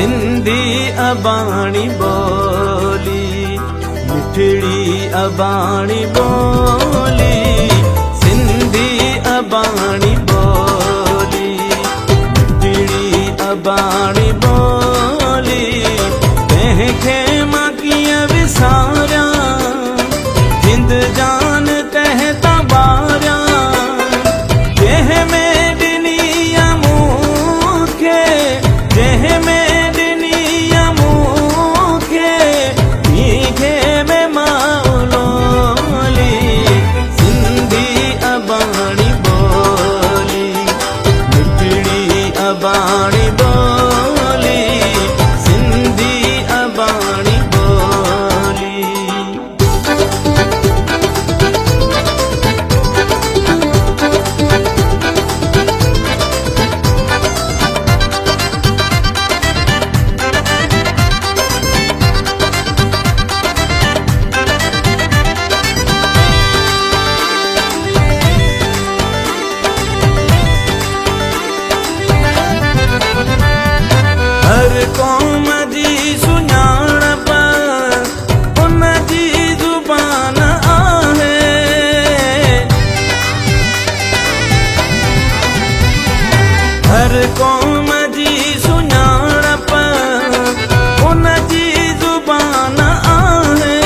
सिंधी अबाणी बोली, मिठड़ी अबाणी बोली, सिंधी अबाणी बोली, मिठड़ी अबाणी बोली। कंहिंखे मां कीअं विसारियां, जिंद जान कहता बारियां। जंहिं में ॾिनी आ मूंखे, जंहिं में ॾिनी आ मूंखे, मीठे में माउलोली। सिंधी अबाणी बोली, मिठड़ी अबाणी बोली, सिंधी अबाणी बोली। हर क़ौम जी सुञाणप उन जी ज़ुबान आहे। हर क़ौम जी सुञाणप उन जी ज़ुबान आहे।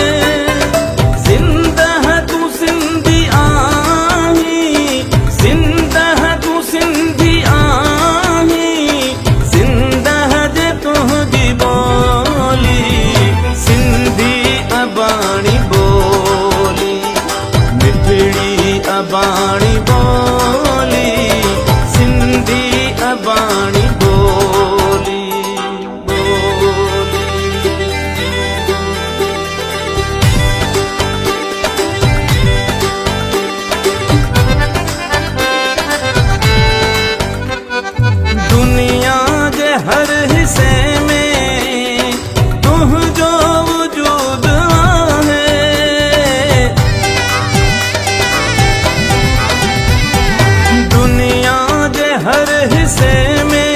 सिंधह तूं सिंधी आहीं, सिंधह तूं सिंधी आहीं, सिंधह जे तुंहिंजी बोली। सिंधी अबाणी बोली, मिठड़ी अबाणी बोली, सिंधी अबाणी बोली, बोली। दुनिया जे हर हिस्से में तुंहिंजो वजूद आहे। दुनिया जे हर हिस्से में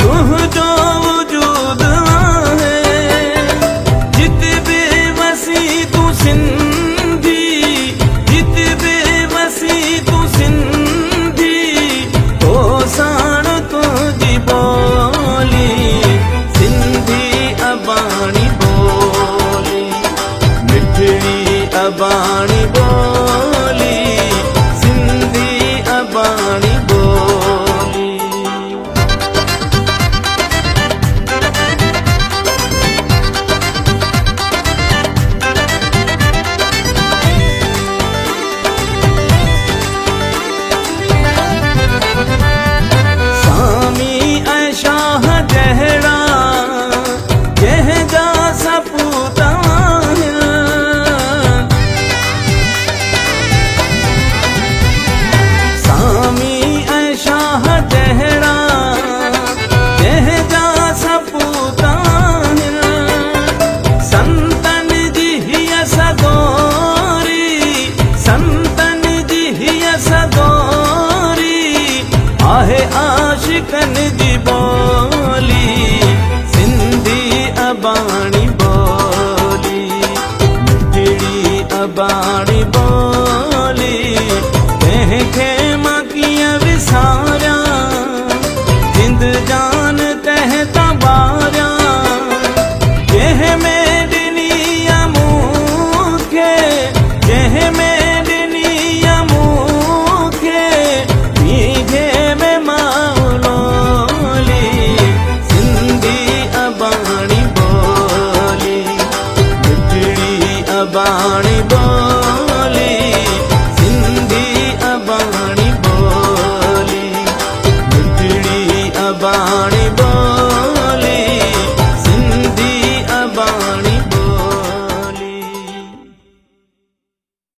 तुंहिंजो वजूद आहे। जित बि वसी तूं सिंधी, जित बि वसी तूं सिंधी, तो साण तुंहिंजी बोली। सिंधी अबाणी बोली, मिठड़ी अबाणी बोली, सिंधी अबाणी बोली। सामी ऐं शाह जहिड़ा जंहिंजा सपूत आहिनि। सामी ऐं शाह जहिड़ा जंहिंजा सपूत आहिनि। संतन जी हीअ सदोरी, संतन जी हीअ सदोरी आहे। आशिकन